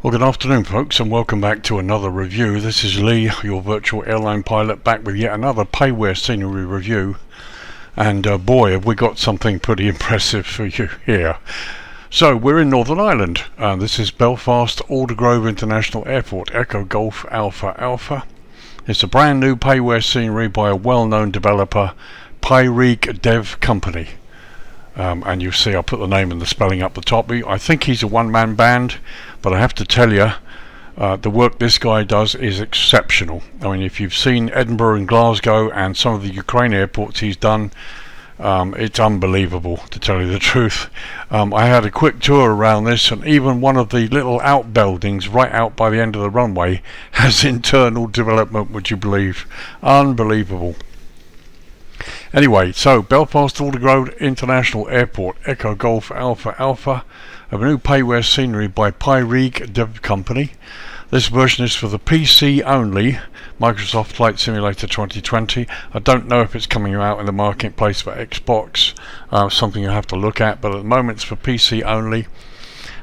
Well, good afternoon folks, and welcome back to another review. This is Lee, your virtual airline pilot, back with yet another payware scenery review. And boy, have we got something pretty impressive for you here. So we're in Northern Ireland. This is Belfast Aldergrove International Airport, Echo Golf Alpha Alpha. It's a brand new payware scenery by a well-known developer, Pyreegue Dev Company. And you see I put the name and the spelling up the top. I think he's a one-man band, but I have to tell you, the work this guy does is exceptional. I mean, if you've seen Edinburgh and Glasgow and some of the Ukraine airports he's done, it's unbelievable, to tell you the truth. I had a quick tour around this, and even one of the little outbuildings right out by the end of the runway has internal development, would you believe? Unbelievable. Anyway, so Belfast Aldergrove International Airport, Echo Golf Alpha Alpha, a new payware scenery by Pyreegue Dev Company. This version is for the PC only, Microsoft Flight Simulator 2020. I don't know if it's coming out in the marketplace for Xbox, something you'll have to look at, but at the moment it's for PC only,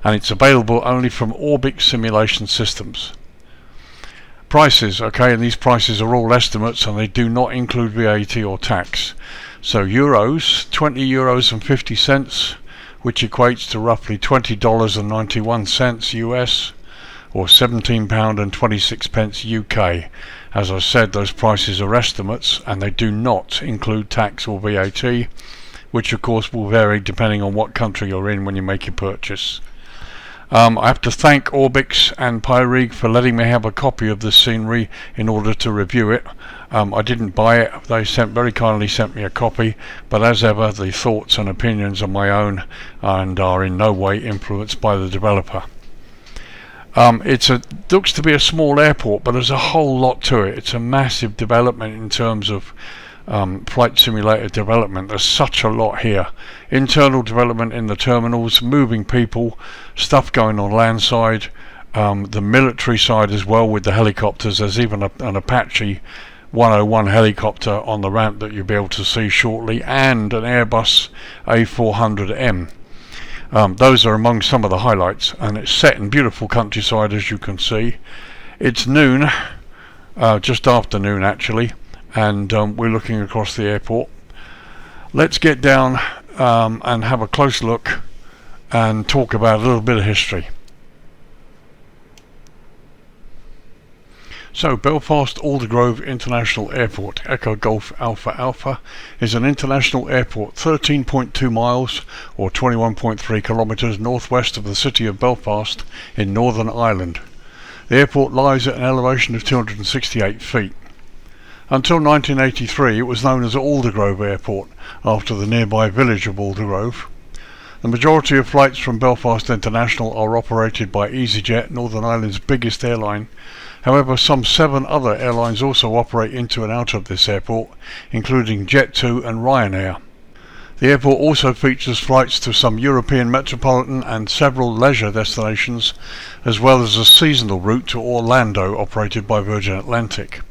and it's available only from Orbix Simulation Systems. Prices, okay, and these prices are all estimates and they do not include VAT or tax. So euros, 20 euros and 50 cents, which equates to roughly $20.91 US, or £17 and 26 pence UK. As I said, those prices are estimates and they do not include tax or VAT, which of course will vary depending on what country you're in when you make your purchase. I have to thank Orbix and Pyreegue for letting me have a copy of this scenery in order to review it. I didn't buy it, they very kindly sent me a copy, but as ever the thoughts and opinions are my own and are in no way influenced by the developer. It looks to be a small airport, but there's a whole lot to it. It's a massive development in terms of flight simulator development. There's such a lot here. Internal development in the terminals, moving people, stuff going on landside, the military side as well with the helicopters. There's even an Apache 101 helicopter on the ramp that you'll be able to see shortly, and an Airbus A400m. Those are among some of the highlights, and it's set in beautiful countryside, as you can see. It's noon, just after noon actually, and we're looking across the airport. Let's get down and have a close look and talk about a little bit of history. So Belfast Aldergrove International Airport, Echo Golf Alpha Alpha, is an international airport 13.2 miles or 21.3 kilometres northwest of the city of Belfast in Northern Ireland. The airport lies at an elevation of 268 feet. Until 1983 it was known as Aldergrove Airport, after the nearby village of Aldergrove. The majority of flights from Belfast International are operated by EasyJet, Northern Ireland's biggest airline. However, some 7 other airlines also operate into and out of this airport, including JETWAY and Ryanair. The airport also features flights to some European metropolitan and several leisure destinations, as well as a seasonal route to Orlando operated by Virgin Atlantic.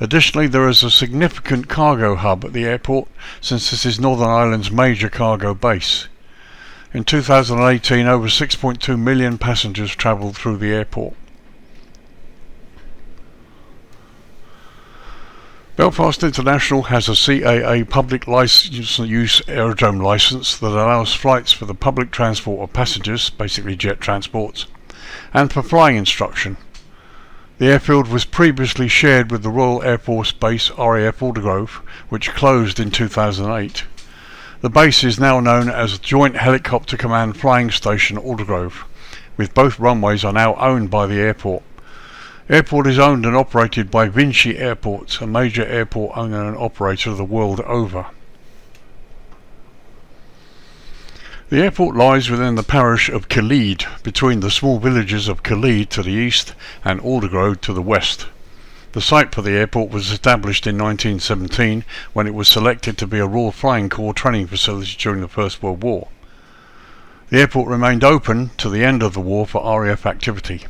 Additionally, there is a significant cargo hub at the airport, since this is Northern Ireland's major cargo base. In 2018, over 6.2 million passengers travelled through the airport. Belfast International has a CAA public licence use aerodrome licence that allows flights for the public transport of passengers, basically jet transports, and for flying instruction. The airfield was previously shared with the Royal Air Force Base RAF Aldergrove, which closed in 2008. The base is now known as Joint Helicopter Command Flying Station Aldergrove, with both runways are now owned by the airport. The airport is owned and operated by FINSIH Airports, a major airport owner and operator the world over. The airport lies within the parish of Killeed, between the small villages of Killeed to the east and Aldergrove to the west. The site for the airport was established in 1917 when it was selected to be a Royal Flying Corps training facility during the First World War. The airport remained open to the end of the war for RAF activity.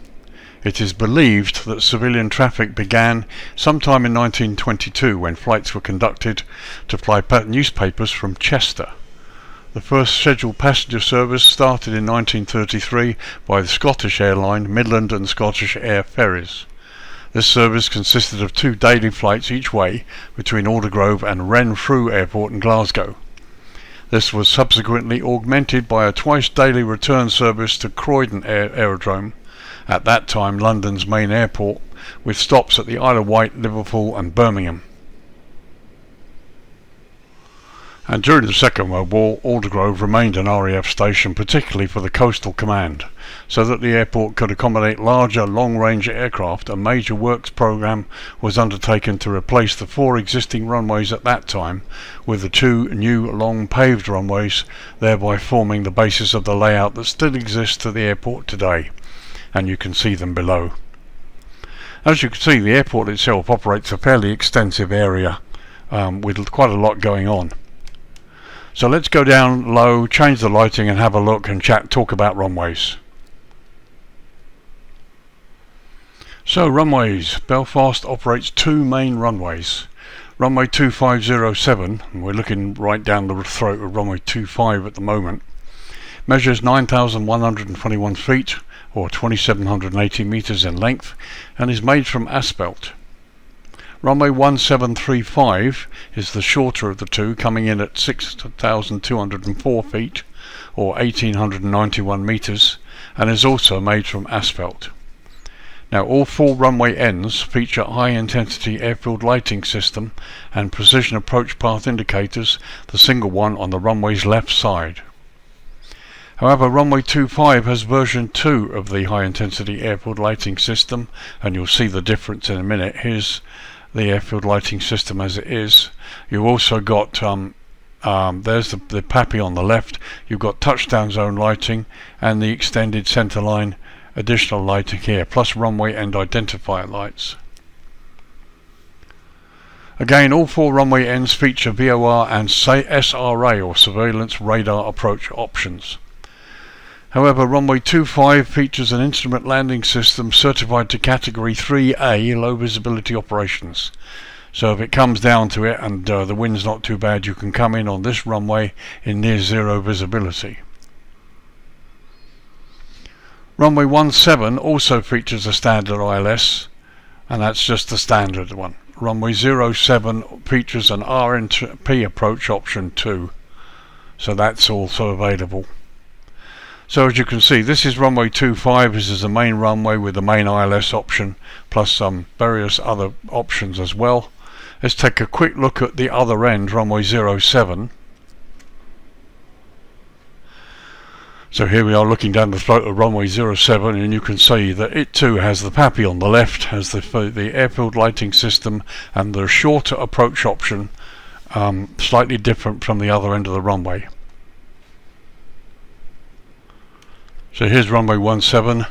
It is believed that civilian traffic began sometime in 1922 when flights were conducted to fly newspapers from Chester. The first scheduled passenger service started in 1933 by the Scottish airline Midland and Scottish Air Ferries. This service consisted of 2 daily flights each way between Aldergrove and Renfrew Airport in Glasgow. This was subsequently augmented by a twice daily return service to Croydon Aerodrome, at that time London's main airport, with stops at the Isle of Wight, Liverpool and Birmingham. And during the Second World War, Aldergrove remained an RAF station, particularly for the Coastal Command. So that the airport could accommodate larger long-range aircraft, a major works programme was undertaken to replace the 4 existing runways at that time with the 2 new long paved runways, thereby forming the basis of the layout that still exists to the airport today. And you can see them below. As you can see, the airport itself operates a fairly extensive area with quite a lot going on. So let's go down low, change the lighting and have a look and talk about runways. So runways, Belfast operates 2 main runways. Runway 2507, and we're looking right down the throat of runway 25 at the moment, measures 9,121 feet or 2,780 meters in length and is made from asphalt. Runway 1735 is the shorter of the 2, coming in at 6,204 feet or 1,891 meters and is also made from asphalt. Now all 4 runway ends feature high-intensity airfield lighting system and precision approach path indicators, the single one on the runway's left side. However, runway 25 has version 2 of the high-intensity airfield lighting system, and you'll see the difference in a minute. Here's the airfield lighting system as it is. You've also got there's the PAPI on the left. You've got touchdown zone lighting and the extended centre line additional lighting here, plus runway end identifier lights. Again, all 4 runway ends feature VOR and SRA or surveillance radar approach options. However, runway 25 features an instrument landing system certified to category 3A low visibility operations. So if it comes down to it and the wind's not too bad, you can come in on this runway in near zero visibility. Runway 17 also features a standard ILS, and that's just the standard one. Runway 07 features an RNP approach option too, so that's also available. So as you can see, this is runway 25. This is the main runway with the main ILS option, plus some various other options as well. Let's take a quick look at the other end, runway 07. So here we are looking down the throat of runway 07, and you can see that it too has the PAPI on the left, has the airfield lighting system and the shorter approach option, slightly different from the other end of the runway. So here's runway 17,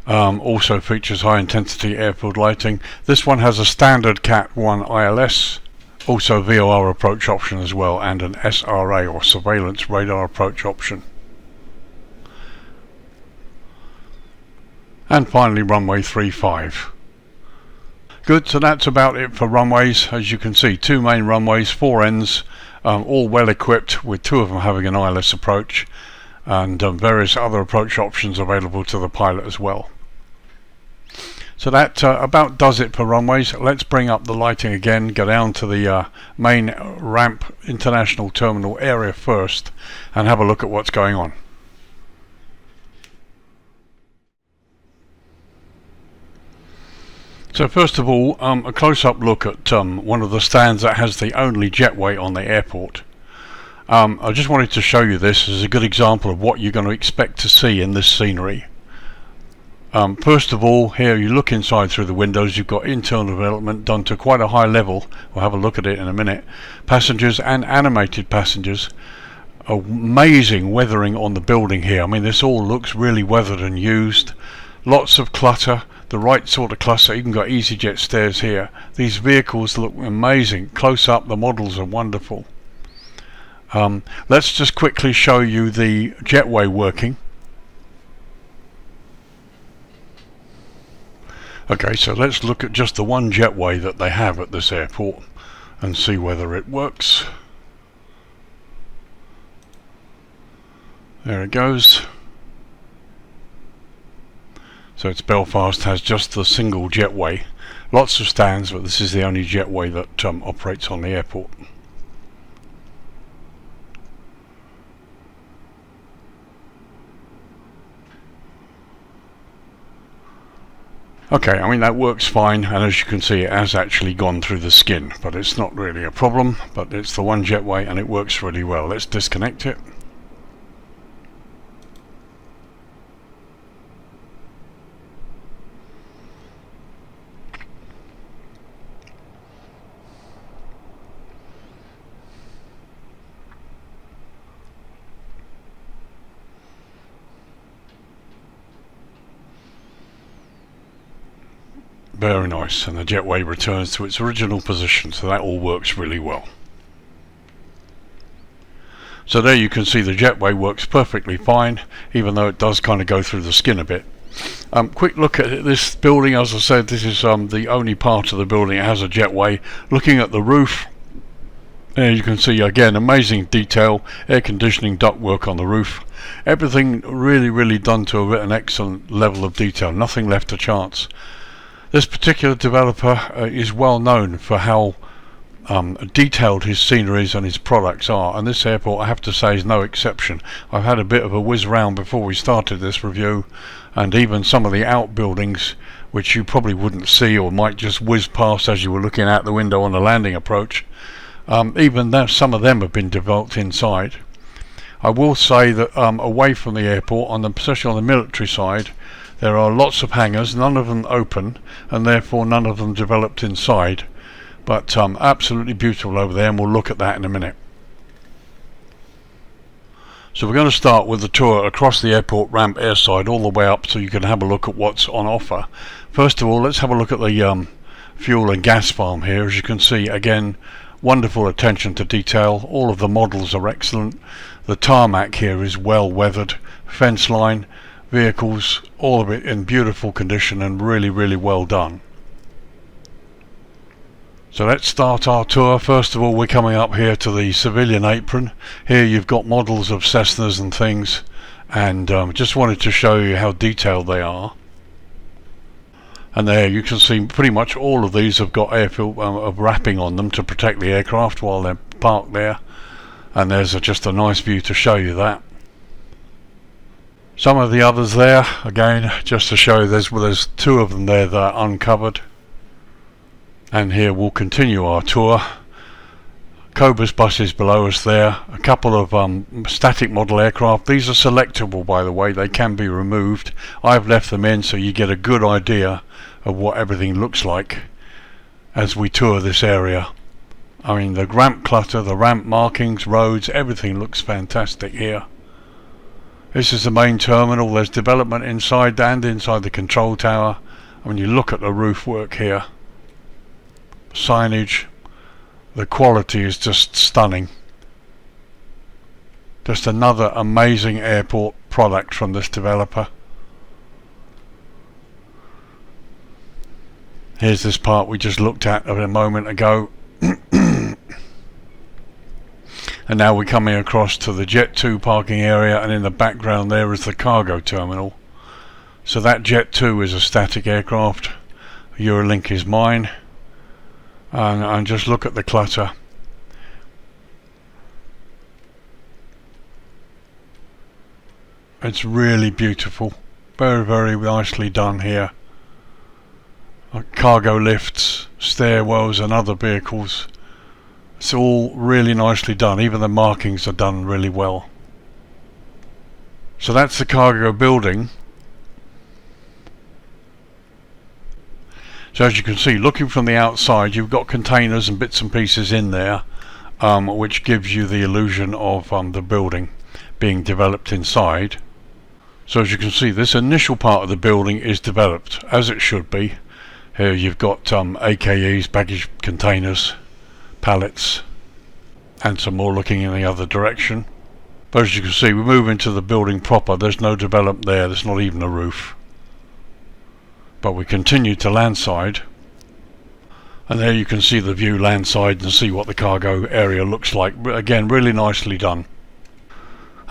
also features high intensity airfield lighting. This one has a standard Cat 1 ILS, also VOR approach option as well, and an SRA or surveillance radar approach option. And finally runway 35. Good, so that's about it for runways. As you can see, 2 main runways, 4 ends, all well equipped, with 2 of them having an ILS approach, and various other approach options available to the pilot as well. So that about does it for runways. Let's bring up the lighting again, go down to the main ramp international terminal area first and have a look at what's going on. So first of all, a close-up look at one of the stands that has the only jetway on the airport. I just wanted to show you this as a good example of what you're going to expect to see in this scenery. First of all, here you look inside through the windows, you've got internal development done to quite a high level. We'll have a look at it in a minute. Passengers and animated passengers. Amazing weathering on the building here. I mean, this all looks really weathered and used. Lots of clutter, the right sort of clutter. Even got EasyJet stairs here. These vehicles look amazing. Close up, the models are wonderful. Let's just quickly show you the jetway working. Okay, so let's look at just the one jetway that they have at this airport and see whether it works. There it goes. So it's Belfast, has just the single jetway. Lots of stands, but this is the only jetway that operates on the airport. Okay, I mean that works fine, and as you can see it has actually gone through the skin, but it's not really a problem, but it's the one jetway and it works really well. Let's disconnect it. Very nice, and the jetway returns to its original position, so that all works really well. So there you can see the jetway works perfectly fine, even though it does kind of go through the skin a bit. Quick look at this building. As I said, this is the only part of the building that has a jetway. Looking at the roof, there you can see again amazing detail, air conditioning ductwork on the roof. Everything really done to an excellent level of detail, nothing left to chance. This particular developer is well known for how detailed his sceneries and his products are, and this airport, I have to say, is no exception. I've had a bit of a whiz round before we started this review, and even some of the outbuildings which you probably wouldn't see or might just whiz past as you were looking out the window on the landing approach, even though some of them have been developed inside. I will say that away from the airport, especially on the military side, there are lots of hangars, none of them open, and therefore none of them developed inside, but absolutely beautiful over there, and we'll look at that in a minute. So we're going to start with the tour across the airport ramp airside all the way up so you can have a look at what's on offer. First of all, let's have a look at the fuel and gas farm here. As you can see, again, wonderful attention to detail. All of the models are excellent. The tarmac here is well weathered, fence line, vehicles, all of it in beautiful condition and really well done. So let's start our tour. First of all, we're coming up here to the civilian apron. Here you've got models of Cessnas and things, and just wanted to show you how detailed they are. And there you can see pretty much all of these have got Airfield wrapping on them to protect the aircraft while they're parked there, and there's just a nice view to show you that. Some of the others there, again, just to show you, there's two of them there that are uncovered. And here we'll continue our tour. Cobus buses below us there, a couple of static model aircraft. These are selectable, by the way, they can be removed. I've left them in so you get a good idea of what everything looks like as we tour this area. I mean, the ramp clutter, the ramp markings, roads, everything looks fantastic here. This is the main terminal. There's development inside and inside the control tower. I mean, you look at the roof work here, signage, the quality is just stunning. Just another amazing airport product from this developer. Here's this part we just looked at a moment ago. And now we're coming across to the Jet 2 parking area, and in the background there is the cargo terminal. So that Jet 2 is a static aircraft, Eurolink is mine, and just look at the clutter. It's really beautiful, very nicely done here. Cargo lifts, stairwells and other vehicles. It's all really nicely done, even the markings are done really well. So that's the cargo building. So as you can see, looking from the outside, you've got containers and bits and pieces in there, which gives you the illusion of the building being developed inside. So as you can see, this initial part of the building is developed as it should be. Here you've got AKEs, baggage containers, pallets, and some more looking in the other direction. But as you can see, we move into the building proper. There's no development there, there's not even a roof. But we continue to landside, and there you can see the view landside and see what the cargo area looks like. Again, really nicely done.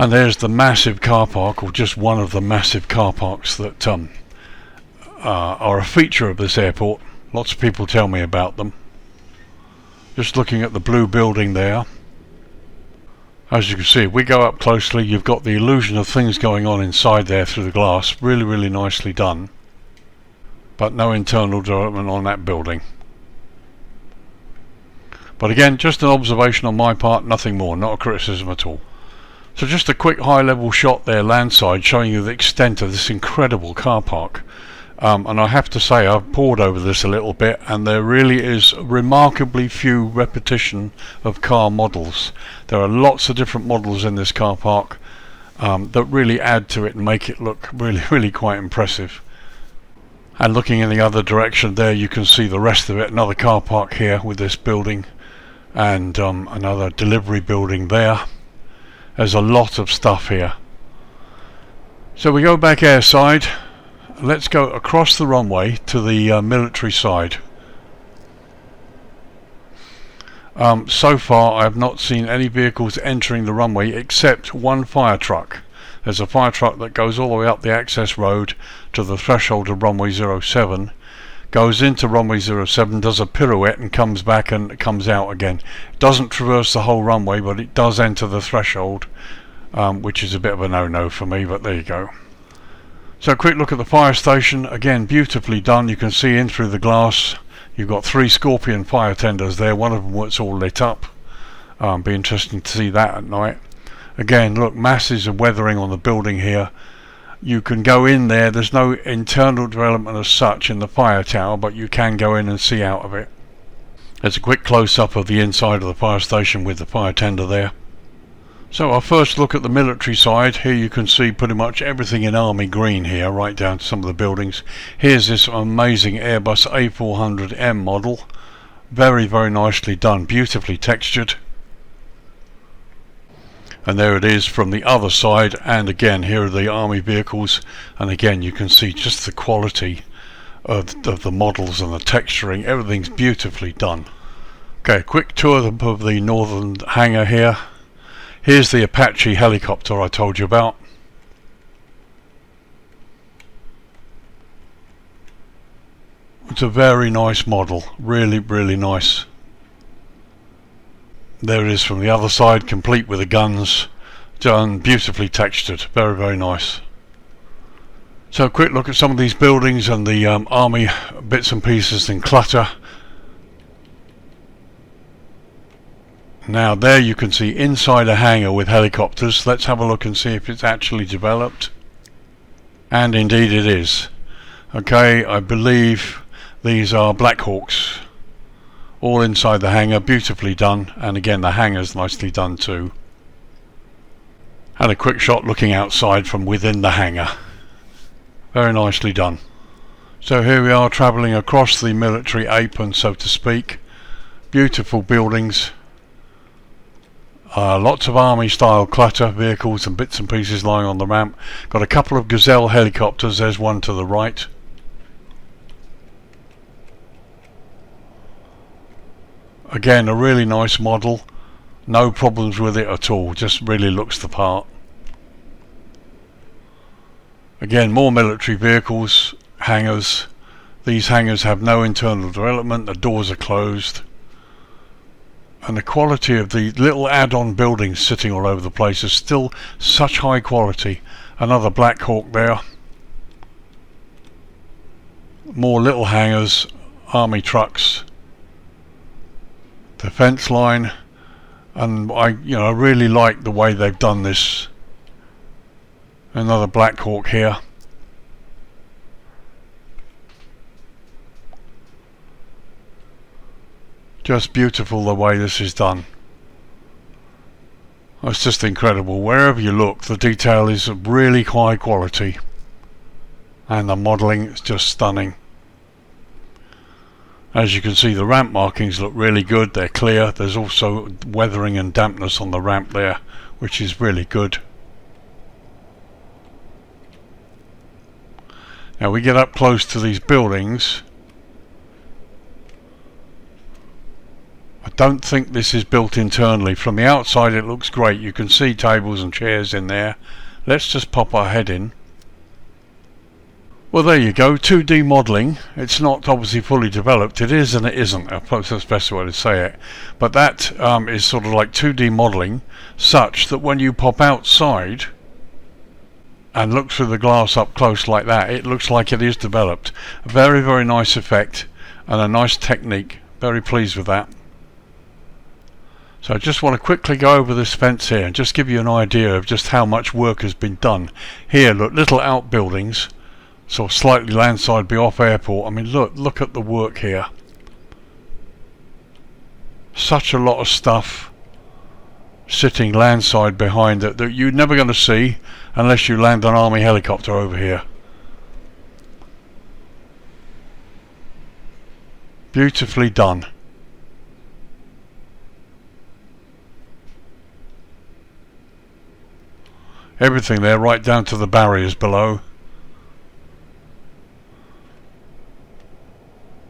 And there's the massive car park, or just one of the massive car parks that are a feature of this airport. Lots of people tell me about them. Just looking at the blue building there. As you can see, if we go up closely, you've got the illusion of things going on inside there through the glass. Really, really nicely done. But no internal development on that building. But again, just an observation on my part, nothing more, not a criticism at all. So just a quick high level shot there landside, showing you the extent of this incredible car park. And I have to say, I've pored over this a little bit, and there really is remarkably few repetition of car models. There are lots of different models in this car park that really add to it and make it look really, really quite impressive. And looking in the other direction there, you can see the rest of it. Another car park here with this building, and another delivery building there. There's a lot of stuff here. So we go back airside. Let's go across the runway to the military side. So far I have not seen any vehicles entering the runway except one fire truck. There's a fire truck that goes all the way up the access road to the threshold of runway 07, goes into runway 07, does a pirouette and comes back and comes out again. Doesn't traverse the whole runway, but it does enter the threshold, which is a bit of a no-no for me, but there you go. So a quick look at the fire station, again beautifully done. You can see in through the glass. You've got 3 Scorpion fire tenders there, one of them was all lit up. Be interesting to see that at night. Again, look, masses of weathering on the building here. You can go in there, there's no internal development as such in the fire tower, but you can go in and see out of it. There's a quick close-up of the inside of the fire station with the fire tender there. So our first look at the military side. Here you can see pretty much everything in army green here, right down to some of the buildings. Here's this amazing Airbus A400m model. Very, very nicely done, beautifully textured. And there it is from the other side, and again here are the army vehicles, and again you can see just the quality of the models and the texturing. Everything's beautifully done. Okay, quick tour of the northern hangar here. Here's the Apache helicopter I told you about. It's a very nice model, really, really nice. There it is from the other side, complete with the guns, done beautifully textured, very, very nice. So a quick look at some of these buildings and the army bits and pieces and clutter. Now there you can see inside a hangar with helicopters. Let's have a look and see if it's actually developed. And indeed it is. Okay, I believe these are Black Hawks. All inside the hangar, beautifully done. And again the hangar's nicely done too. And a quick shot looking outside from within the hangar. Very nicely done. So here we are travelling across the military apron, so to speak. Beautiful buildings. Lots of army style clutter, vehicles and bits and pieces lying on the ramp. Got a couple of Gazelle helicopters, there's one to the right. Again, a really nice model, no problems with it at all, just really looks the part. Again, more military vehicles, hangars. These hangars have no internal development, the doors are closed. And the quality of the little add-on buildings sitting all over the place is still such high quality. Another Black Hawk there. More little hangars, army trucks, defence line, and I really like the way they've done this. Another Black Hawk here. Just beautiful the way this is done. It's just incredible. Wherever you look, the detail is of really high quality, and the modelling is just stunning. As you can see, the ramp markings look really good, they're clear. There's also weathering and dampness on the ramp there, which is really good. Now we get up close to these buildings. I don't think this is built internally. From the outside it looks great. You can see tables and chairs in there. Let's just pop our head in. Well, there you go, 2D modelling. It's not obviously fully developed. It is and it isn't. I suppose that's the best way to say it. But that is sort of like 2D modelling, such that when you pop outside and look through the glass up close like that, it looks like it is developed. A very, very nice effect and a nice technique. Very pleased with that. So I just want to quickly go over this fence here and just give you an idea of just how much work has been done. Here, look, little outbuildings, sort of slightly landside, be off airport. I mean, look at the work here. Such a lot of stuff sitting landside behind it that you're never going to see unless you land an army helicopter over here. Beautifully done. Everything there, right down to the barriers below.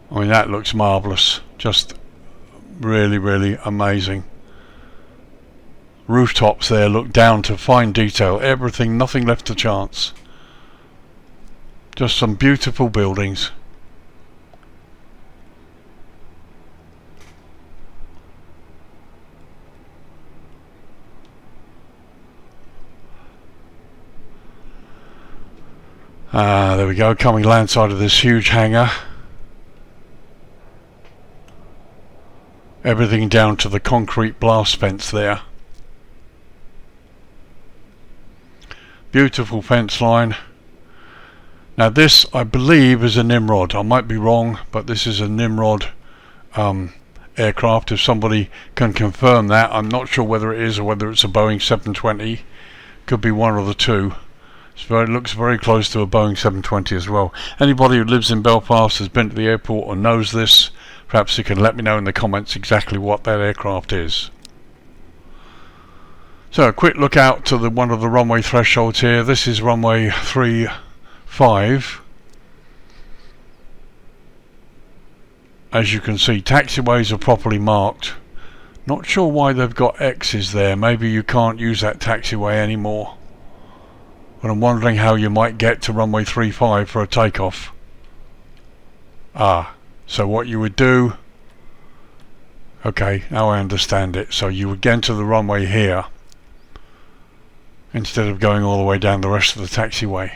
I mean, that looks marvellous. Just really, really amazing. Rooftops there look down to fine detail. Everything, nothing left to chance. Just some beautiful buildings. There we go, coming landside of this huge hangar. Everything down to the concrete blast fence there. Beautiful fence line. Now this, I believe, is a NIMROD. I might be wrong, but this is a NIMROD aircraft. If somebody can confirm that, I'm not sure whether it is or whether it's a Boeing 720. Could be one of the two. It looks very close to a Boeing 720 as well. Anybody who lives in Belfast, has been to the airport or knows this, perhaps you can let me know in the comments exactly what that aircraft is. So a quick look out to one of the runway thresholds here. This is runway 35. As you can see, taxiways are properly marked. Not sure why they've got X's there. Maybe you can't use that taxiway anymore. But I'm wondering how you might get to runway 35 for a takeoff. So what you would do, okay, now I understand it. So you would get into the runway here instead of going all the way down the rest of the taxiway.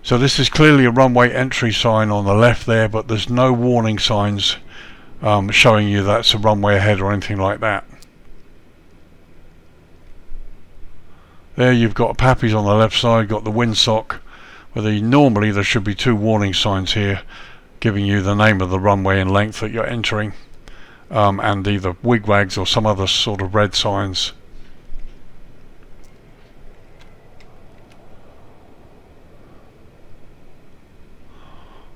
So this is clearly a runway entry sign on the left there, but there's no warning signs showing you that's a runway ahead or anything like that. There you've got PAPIs on the left side, got the windsock, where normally there should be two warning signs here giving you the name of the runway and length that you're entering, and either wigwags or some other sort of red signs.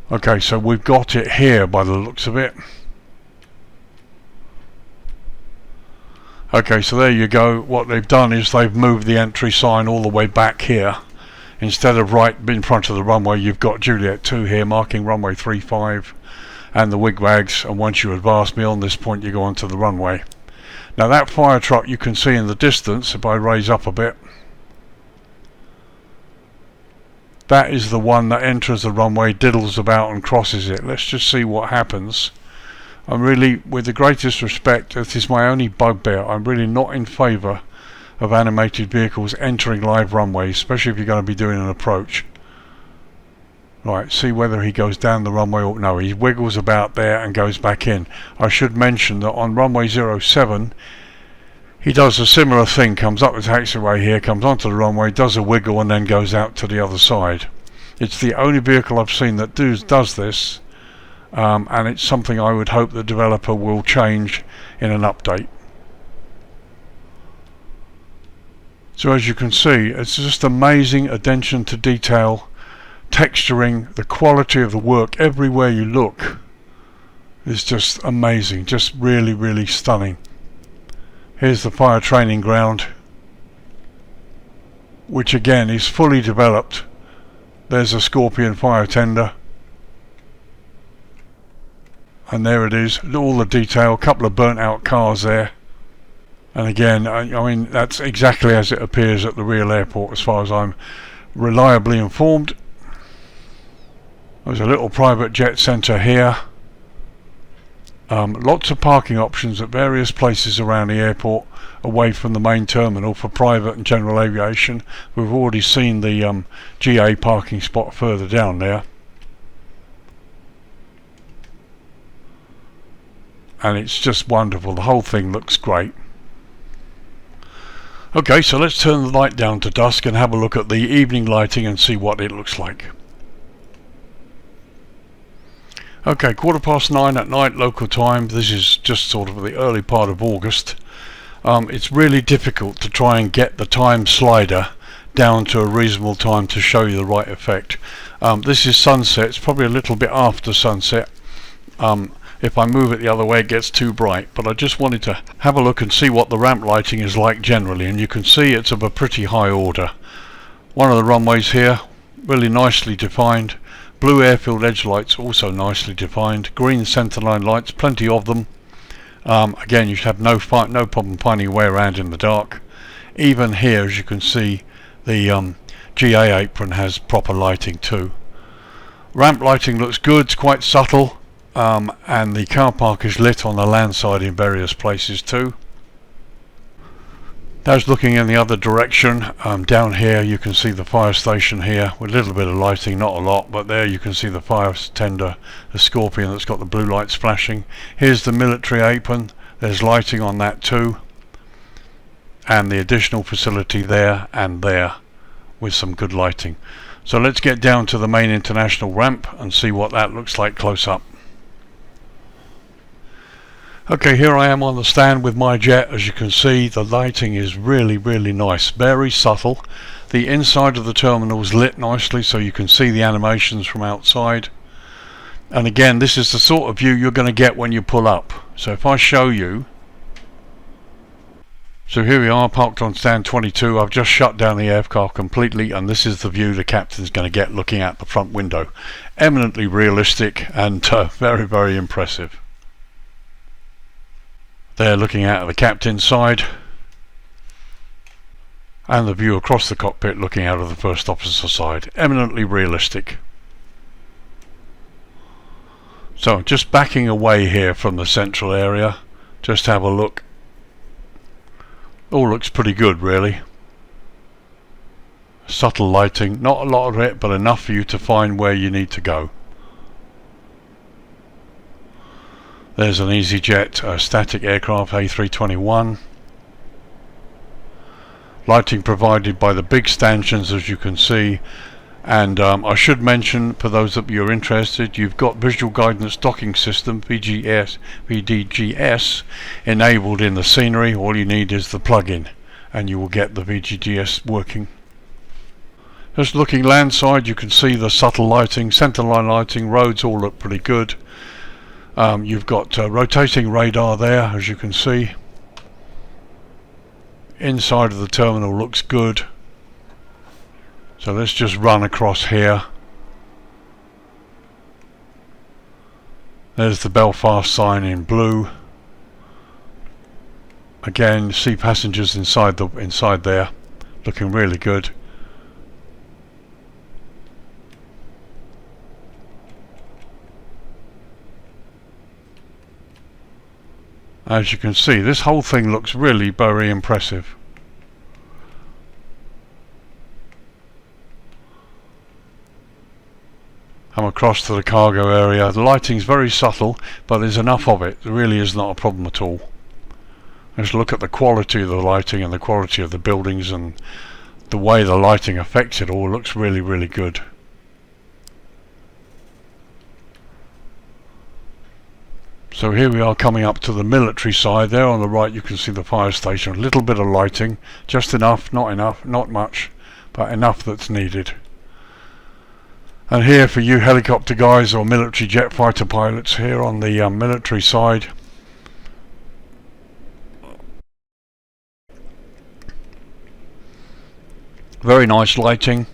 Okay, so we've got it here by the looks of it. Okay, so there you go. What they've done is they've moved the entry sign all the way back here. Instead of right in front of the runway, you've got Juliet 2 here marking runway 35 and the wigwags, and once you advance beyond this point you go onto the runway. Now that fire truck you can see in the distance, if I raise up a bit, that is the one that enters the runway, diddles about and crosses it. Let's just see what happens. I'm really, with the greatest respect, this is my only bugbear, I'm really not in favour of animated vehicles entering live runways, especially if you're going to be doing an approach. Right, see whether he goes down the runway or no, he wiggles about there and goes back in. I should mention that on runway 07 he does a similar thing, comes up the taxiway here, comes onto the runway, does a wiggle and then goes out to the other side. It's the only vehicle I've seen that does this. And it's something I would hope the developer will change in an update. So as you can see, it's just amazing attention to detail, texturing, the quality of the work everywhere you look is just amazing, just really, really stunning. Here's the fire training ground, which again is fully developed. There's a Scorpion fire tender. and there it is, all the detail, a couple of burnt out cars there. And again, I mean, that's exactly as it appears at the real airport as far as I'm reliably informed. There's a little private jet centre here. Lots of parking options at various places around the airport away from the main terminal for private and general aviation. We've already seen the GA parking spot further down there. And it's just wonderful. The whole thing looks great. Okay, so let's turn the light down to dusk and have a look at the evening lighting and see what it looks like. Okay, 9:15 at night local time. This is just sort of the early part of August. It's really difficult to try and get the time slider down to a reasonable time to show you the right effect. This is sunset. It's probably a little bit after sunset. If I move it the other way it gets too bright, but I just wanted to have a look and see what the ramp lighting is like generally, and you can see it's of a pretty high order. One of the runways here, really nicely defined. Blue airfield edge lights also nicely defined. Green centerline lights, plenty of them. Again, you should have no problem finding your way around in the dark. Even here, as you can see, the GA apron has proper lighting too. Ramp lighting looks good, it's quite subtle. And the car park is lit on the land side in various places too. That's looking in the other direction. Down here you can see the fire station here with a little bit of lighting, not a lot, but there you can see the fire tender, the Scorpion that's got the blue lights flashing. Here's the military apron, there's lighting on that too, and the additional facility there and there with some good lighting. So let's get down to the main international ramp and see what that looks like close up. Okay, here I am on the stand with my jet. As you can see, the lighting is really nice, very subtle. The inside of the terminal is lit nicely so you can see the animations from outside. And again, this is the sort of view you're going to get when you pull up. So if I show you, so here we are parked on stand 22. I've just shut down the aircraft completely, and this is the view the captain's going to get looking at the front window. Eminently realistic and very impressive. There, looking out of the captain's side, and the view across the cockpit looking out of the first officer's side. Eminently realistic. So just backing away here from the central area, just have a look. All looks pretty good really. Subtle lighting, not a lot of it, but enough for you to find where you need to go. There's an EasyJet static aircraft A321. Lighting provided by the big stanchions, as you can see. And I should mention, for those of you who are interested, you've got visual guidance docking system VDGS enabled in the scenery. All you need is the plug-in and you will get the VGGS working. Just looking landside, you can see the subtle lighting, centerline lighting, roads all look pretty good. You've got rotating radar there, as you can see. Inside of the terminal looks good. So let's just run across here. There's the Belfast sign in blue. Again, see passengers inside there, looking really good. As you can see, this whole thing looks really very impressive. Come across to the cargo area. The lighting's very subtle, but there's enough of it. There really is not a problem at all. Just look at the quality of the lighting and the quality of the buildings, and the way the lighting affects it all looks really good. So here we are coming up to the military side. There on the right you can see the fire station. A little bit of lighting, just enough, not much, but enough that's needed. And here for you helicopter guys or military jet fighter pilots, here on the military side, very nice lighting.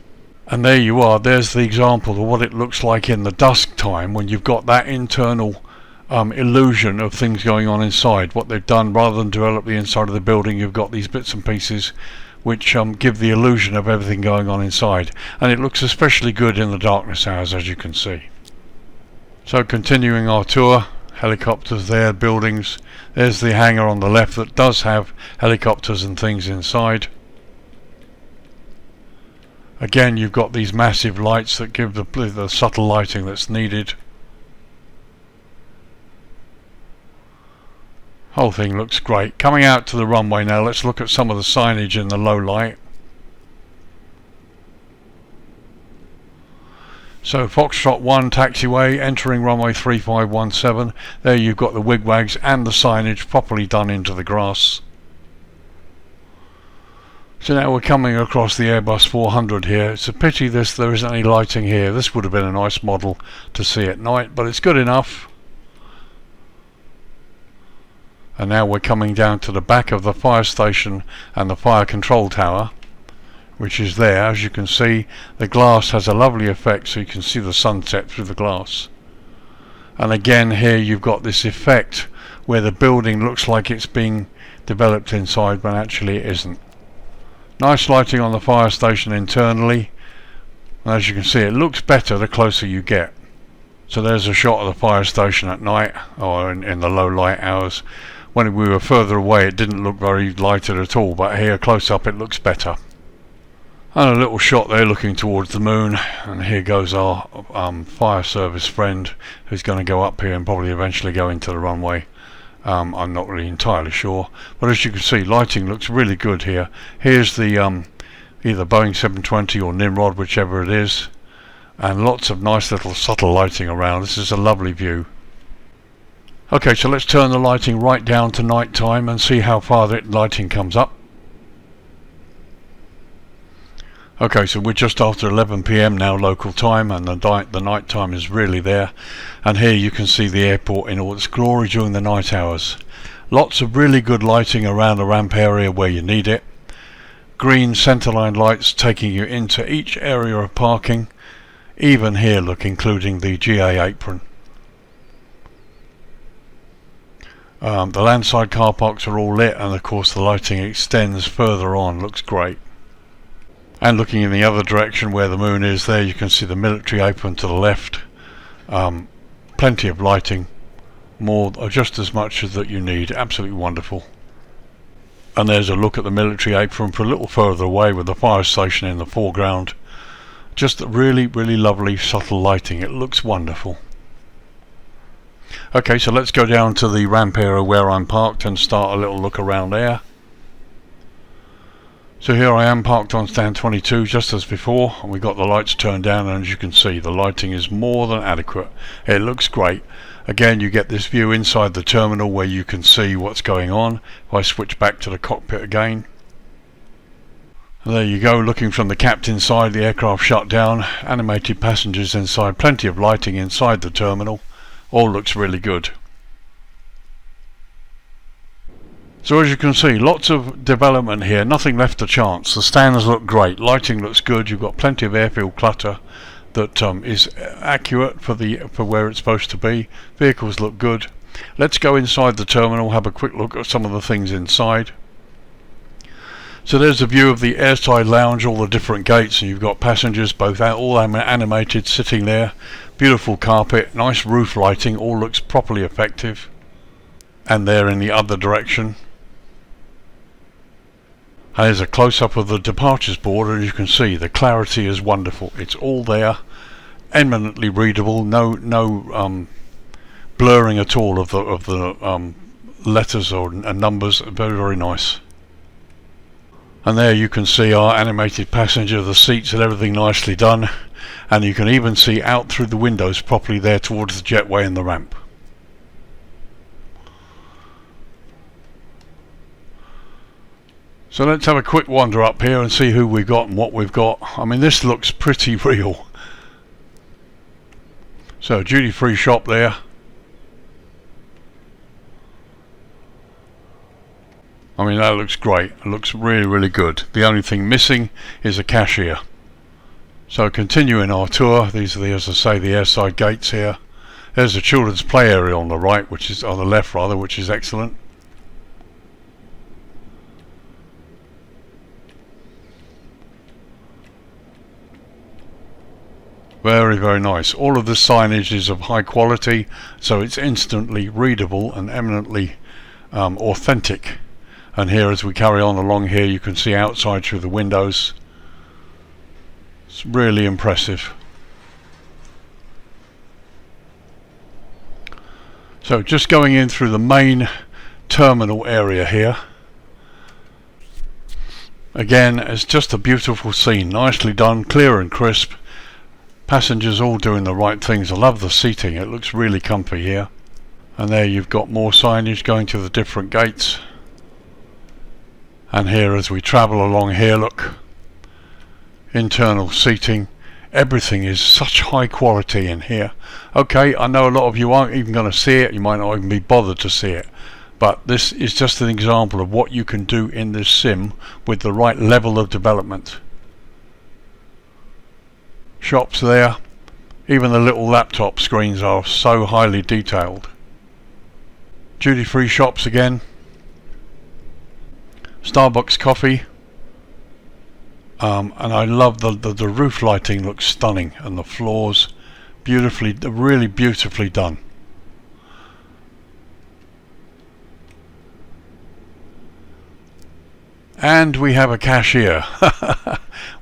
And there you are, there's the example of what it looks like in the dusk time when you've got that internal illusion of things going on inside. What they've done, rather than develop the inside of the building, you've got these bits and pieces which give the illusion of everything going on inside, and it looks especially good in the darkness hours, as you can see. So continuing our tour, helicopters there, buildings. There's the hangar on the left that does have helicopters and things inside. Again, you've got these massive lights that give the subtle lighting that's needed. Whole thing looks great. Coming out to the runway now, let's look at some of the signage in the low light. So Foxtrot 1 taxiway, entering runway 3517. There you've got the wigwags and the signage properly done into the grass. So now we're coming across the Airbus 400 here. It's a pity there isn't any lighting here. This would have been a nice model to see at night, but it's good enough. And now we're coming down to the back of the fire station and the fire control tower, which is there. As you can see, the glass has a lovely effect, so you can see the sunset through the glass. And again, here you've got this effect where the building looks like it's being developed inside, but actually it isn't. Nice lighting on the fire station internally, and as you can see, it looks better the closer you get. So there's a shot of the fire station at night, or in the low light hours. When we were further away, it didn't look very lighted at all, but here close up it looks better. And a little shot there looking towards the moon, and here goes our fire service friend who's going to go up here and probably eventually go into the runway. I'm not really entirely sure, but as you can see, lighting looks really good here. Here's the either Boeing 720 or NIMROD, whichever it is, and lots of nice little subtle lighting around. This is a lovely view. Okay, so let's turn the lighting right down to night time and see how far the lighting comes up. Okay, so we're just after 11 PM now local time, and the night time is really there. And here you can see the airport in all its glory during the night hours. Lots of really good lighting around the ramp area where you need it. Green centerline lights taking you into each area of parking. Even here, look, including the GA apron. The landside car parks are all lit, and of course the lighting extends further on. Looks great. And looking in the other direction where the moon is, there you can see the military apron to the left. Plenty of lighting, just as much as that you need. Absolutely wonderful. And there's a look at the military apron for a little further away with the fire station in the foreground. Just really, really lovely subtle lighting. It looks wonderful. Okay, so let's go down to the ramp area where I'm parked and start a little look around there. So here I am parked on stand 22 just as before, and we got the lights turned down, and as you can see the lighting is more than adequate. It looks great. Again, you get this view inside the terminal where you can see what's going on. If I switch back to the cockpit again, and there you go, looking from the captain's side, the aircraft shut down, animated passengers inside, plenty of lighting inside the terminal. All looks really good. So as you can see, lots of development here, nothing left to chance. The stands look great, lighting looks good, you've got plenty of airfield clutter that is accurate for where it's supposed to be. Vehicles look good. Let's go inside the terminal, have a quick look at some of the things inside. So there's a view of the airside lounge, all the different gates, and you've got passengers both out, all animated, sitting there. Beautiful carpet, nice roof lighting, all looks properly effective. And there in the other direction, and there's a close-up of the departures board, and you can see the clarity is wonderful. It's all there, eminently readable, no blurring at all of the letters and numbers. Very, very nice. And there you can see our animated passenger, the seats and everything nicely done, and you can even see out through the windows properly there towards the jetway and the ramp. So let's have a quick wander up here and see who we've got and what we've got. I mean, this looks pretty real. So duty-free shop there. I mean, that looks great. It looks really, really good. The only thing missing is a cashier. So continuing our tour, these are the, as I say, the airside gates here. There's a children's play area on the right, which is on the left rather, which is excellent. Very, very nice. All of the signage is of high quality, so it's instantly readable and eminently authentic. And here, as we carry on along here, you can see outside through the windows. It's really impressive. So just going in through the main terminal area here. Again, it's just a beautiful scene, nicely done, clear and crisp. Passengers all doing the right things. I love the seating, it looks really comfy here. And there you've got more signage going to the different gates. And here, as we travel along here, look, internal seating. Everything is such high quality in here. Okay, I know a lot of you aren't even going to see it, you might not even be bothered to see it, but this is just an example of what you can do in this sim with the right level of development. Shops there, even the little laptop screens are so highly detailed. Duty-free shops again. Starbucks coffee. And I love the roof lighting, looks stunning, and the floors beautifully, really beautifully done. And we have a cashier.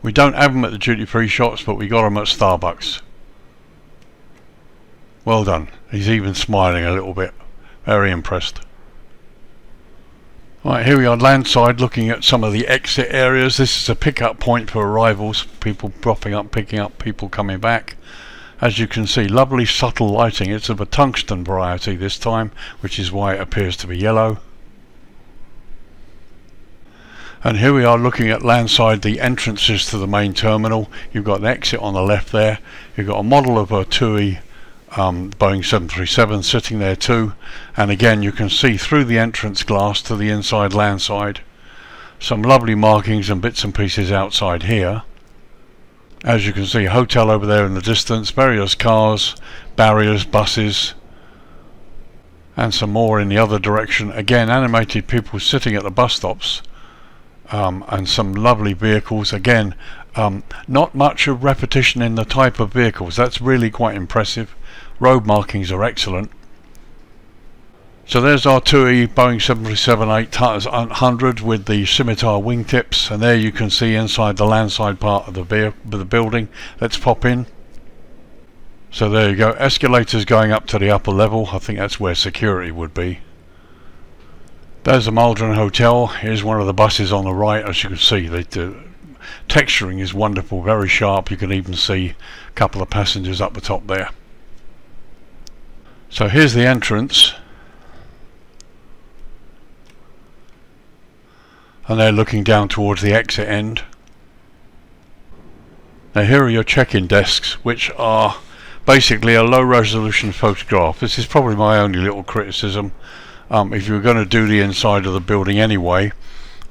We don't have them at the duty-free shops, but we got them at Starbucks. Well done. He's even smiling a little bit. Very impressed. Right, here we are landside, looking at some of the exit areas. This is a pick-up point for arrivals, people dropping up, picking up, people coming back. As you can see, lovely subtle lighting. It's of a tungsten variety this time, which is why it appears to be yellow. And here we are looking at landside, the entrances to the main terminal. You've got an exit on the left there. You've got a model of a TUI Boeing 737 sitting there too, and again you can see through the entrance glass to the inside landside. Some lovely markings and bits and pieces outside here. As you can see, a hotel over there in the distance, various cars, barriers, buses, and some more in the other direction. Again, animated people sitting at the bus stops, and some lovely vehicles. Again, not much of repetition in the type of vehicles. That's really quite impressive. Road markings are excellent. So there's our TUI Boeing 737-800 with the scimitar wingtips, and there you can see inside the landside part of the building. Let's pop in. So there you go, escalators going up to the upper level. I think that's where security would be. There's the Malden Hotel. Here's one of the buses on the right. As you can see, the texturing is wonderful, very sharp. You can even see a couple of passengers up the top there. So here's the entrance, and they're looking down towards the exit end. Now here are your check-in desks, which are basically a low resolution photograph. This is probably my only little criticism. If you were going to do the inside of the building anyway,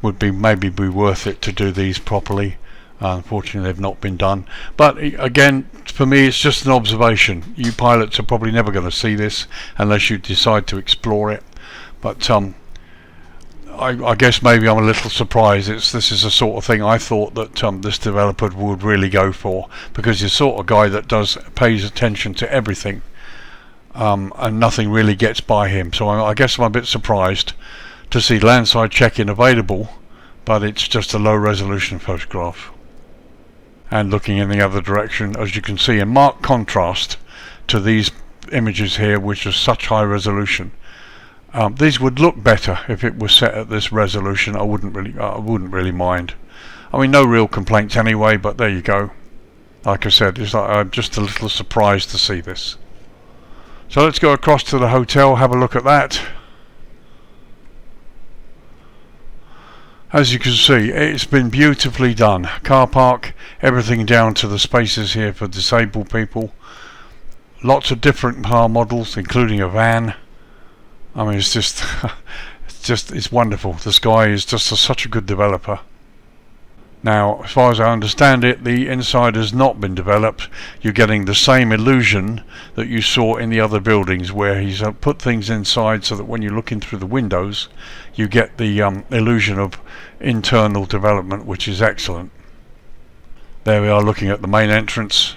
would be maybe be worth it to do these properly. Unfortunately they've not been done, but again, for me it's just an observation. You pilots are probably never going to see this unless you decide to explore it, but I guess maybe I'm a little surprised. This is the sort of thing I thought that this developer would really go for, because he's the sort of guy that pays attention to everything, and nothing really gets by him. So I guess I'm a bit surprised to see landside check-in available, but it's just a low resolution photograph. And looking in the other direction, as you can see, in marked contrast to these images here, which are such high resolution. These would look better if it was set at this resolution. I wouldn't really mind. I mean, no real complaints anyway, but there you go. Like I said, it's like I'm just a little surprised to see this. So let's go across to the hotel, have a look at that. As you can see, it's been beautifully done. Car park, everything down to the spaces here for disabled people. Lots of different car models, including a van. I mean, it's just, it's wonderful. This guy is just such a good developer. Now, as far as I understand it, the inside has not been developed. You're getting the same illusion that you saw in the other buildings, where he's put things inside so that when you're looking through the windows, you get the illusion of internal development, which is excellent. There we are looking at the main entrance.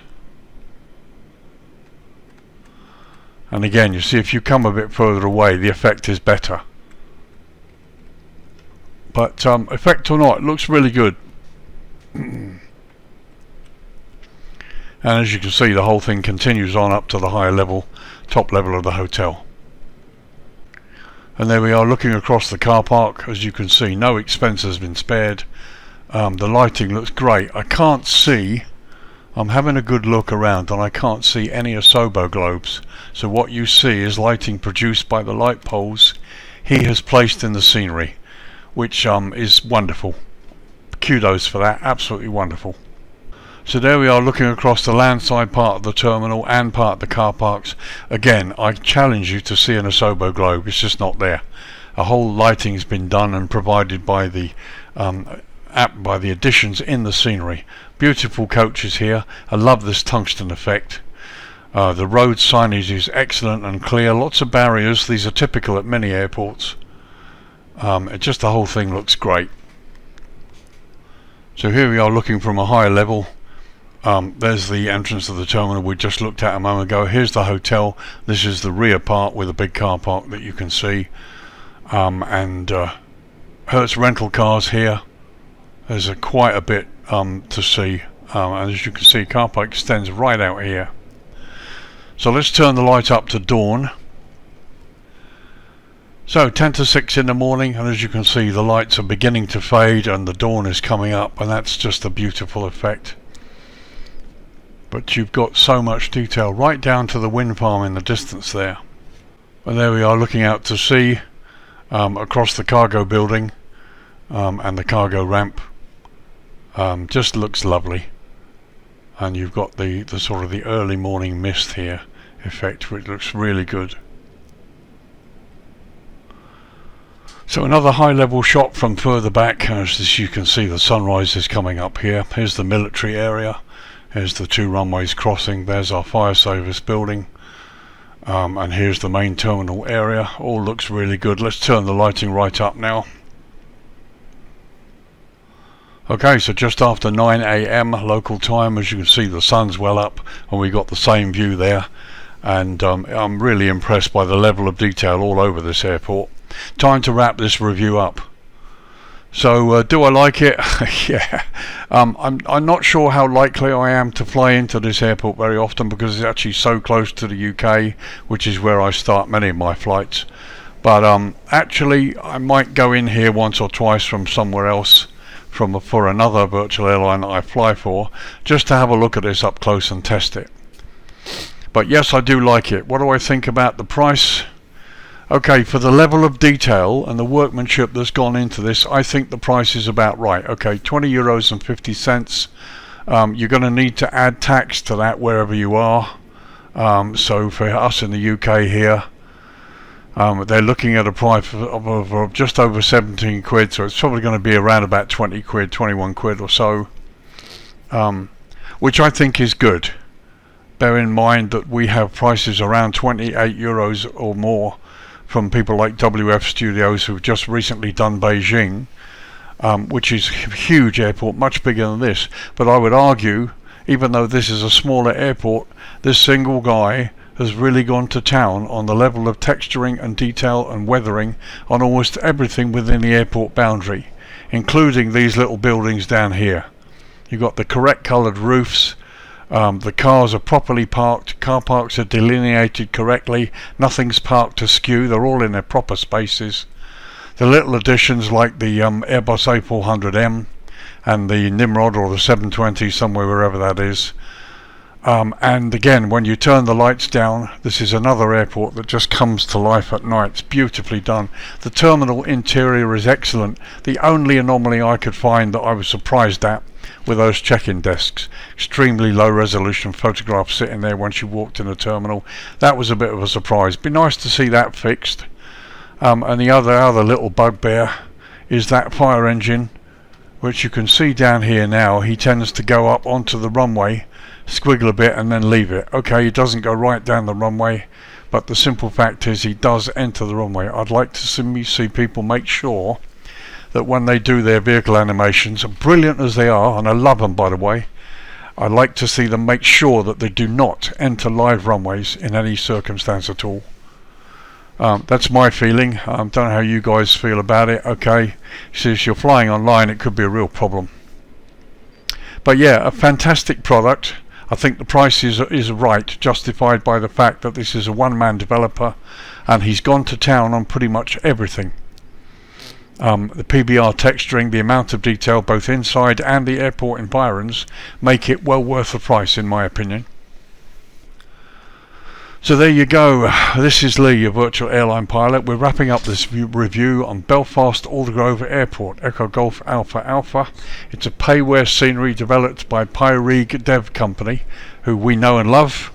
And again, you see, if you come a bit further away, the effect is better. But effect or not, it looks really good. And as you can see, the whole thing continues on up to the higher level, top level of the hotel. And there we are looking across the car park. As you can see, no expense has been spared. The lighting looks great. I can't see, I'm having a good look around and I can't see any asobo globes. So what you see is lighting produced by the light poles he has placed in the scenery, which is wonderful. Kudos for that, absolutely wonderful. So there we are looking across the landside part of the terminal and part of the car parks. Again, I challenge you to see an asobo globe, it's just not there. A whole lighting's been done and provided by the additions in the scenery. Beautiful coaches here. I love this tungsten effect. The road signage is excellent and clear, lots of barriers. These are typical at many airports. Just the whole thing looks great. So here we are looking from a higher level. There's the entrance of the terminal we just looked at a moment ago. Here's the hotel. This is the rear part with a big car park that you can see. And Hertz rental cars here. There's quite a bit to see. And as you can see, car park extends right out here. So let's turn the light up to dawn. So 10 to 6 in the morning, and as you can see, the lights are beginning to fade and the dawn is coming up, and that's just a beautiful effect. But you've got so much detail right down to the wind farm in the distance there. And there we are looking out to sea across the cargo building and the cargo ramp. Just looks lovely. And you've got the sort of the early morning mist here effect, which looks really good. So another high level shot from further back. As you can see, the sunrise is coming up here. Here's the military area. Here's the two runways crossing. There's our fire service building. And here's the main terminal area. All looks really good. Let's turn the lighting right up now. Okay, so just after 9 AM local time, as you can see, the sun's well up and we got the same view there. And I'm really impressed by the level of detail all over this airport. Time to wrap this review up. So do I like it? Yeah. I'm not sure how likely I am to fly into this airport very often, because it's actually so close to the UK, which is where I start many of my flights. But actually I might go in here once or twice from somewhere else, for another virtual airline that I fly for, just to have a look at this up close and test it. But yes, I do like it. What do I think about the price? Okay, for the level of detail and the workmanship that's gone into this, I think the price is about right. Okay, €20.50. You're going to need to add tax to that wherever you are. So for us in the UK here, they're looking at a price of just over 17 quid, so it's probably going to be around about 20 quid, 21 quid or so, which I think is good. Bear in mind that we have prices around €28 or more from people like WF Studios, who've just recently done Beijing, which is a huge airport, much bigger than this. But I would argue, even though this is a smaller airport, this single guy has really gone to town on the level of texturing and detail and weathering on almost everything within the airport boundary, including these little buildings down here. You've got the correct coloured roofs. The cars are properly parked, car parks are delineated correctly, nothing's parked askew, they're all in their proper spaces. The little additions like the Airbus A400m and the NIMROD or the 720 somewhere, wherever that is. And again, when you turn the lights down, this is another airport that just comes to life at night. It's beautifully done. The terminal interior is excellent. The only anomaly I could find that I was surprised at were those check-in desks. Extremely low resolution photographs sitting there once you walked in the terminal. That was a bit of a surprise. Be nice to see that fixed. And the other little bugbear is that fire engine which you can see down here now. He tends to go up onto the runway, squiggle a bit and then leave it. Okay, he doesn't go right down the runway, but the simple fact is he does enter the runway. I'd like to see people make sure that when they do their vehicle animations, brilliant as they are, and I love them by the way, I'd like to see them make sure that they do not enter live runways in any circumstance at all. That's my feeling. Don't know how you guys feel about it. Okay, since you're flying online, it could be a real problem. But yeah, a fantastic product. I think the price is right, justified by the fact that this is a one-man developer and he's gone to town on pretty much everything. The PBR texturing, the amount of detail both inside and the airport environs make it well worth the price in my opinion. So there you go. This is Lee, your virtual airline pilot. We're wrapping up this review on Belfast Aldergrove Airport, Echo Golf Alpha Alpha. It's a payware scenery developed by Pyreegue Dev Company, who we know and love.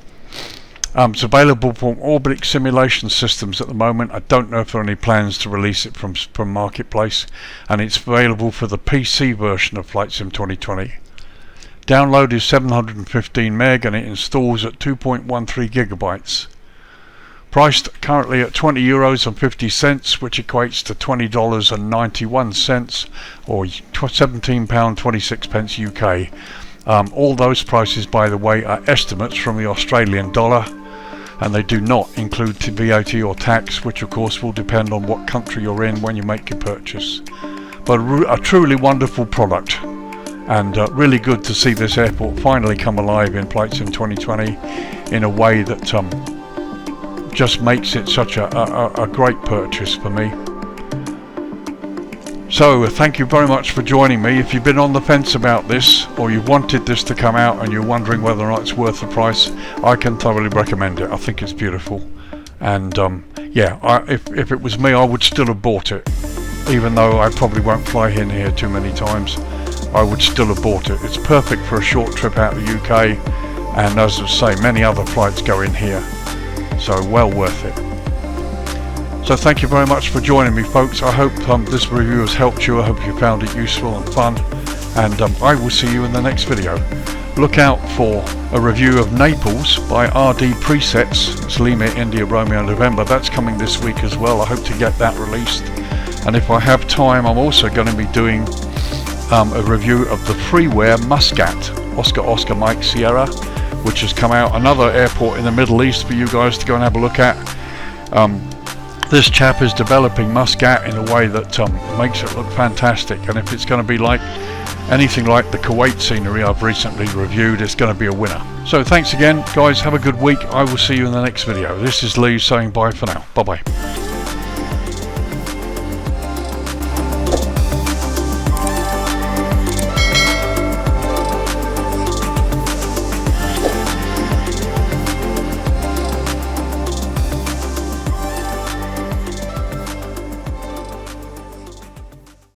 It's available from Orbit Simulation Systems at the moment. I don't know if there are any plans to release it from Marketplace, and it's available for the PC version of Flight Sim 2020. Download is 715 meg and it installs at 2.13 gigabytes. Priced currently at €20.50, which equates to $20.91 or £17.26 UK. All those prices, by the way, are estimates from the Australian dollar, and they do not include VAT or tax, which of course will depend on what country you're in when you make your purchase. But a truly wonderful product, and really good to see this airport finally come alive in Flight Sim 2020 in a way that just makes it such a great purchase for me. So thank you very much for joining me. If you've been on the fence about this, or you wanted this to come out and you're wondering whether or not it's worth the price, I can thoroughly recommend it. I think it's beautiful, and yeah, if it was me, I would still have bought it, even though I probably won't fly in here too many times. I would still have bought it. It's perfect for a short trip out of the UK, and as I say, many other flights go in here, so well worth it. So thank you very much for joining me, folks. I hope this review has helped you. I hope you found it useful and fun, and I will see you in the next video. Look out for a review of Naples by RD Presets. It's Lima, India, Romeo, November. That's coming this week as well. I hope to get that released, and if I have time, I'm also going to be doing a review of the freeware Muscat, Oscar Mike Sierra, which has come out, another airport in the Middle East for you guys to go and have a look at. This chap is developing Muscat in a way that makes it look fantastic, and if it's going to be like anything like the Kuwait scenery I've recently reviewed, it's going to be a winner. So thanks again guys, have a good week. I will see you in the next video. This is Lee saying bye for now. Bye bye.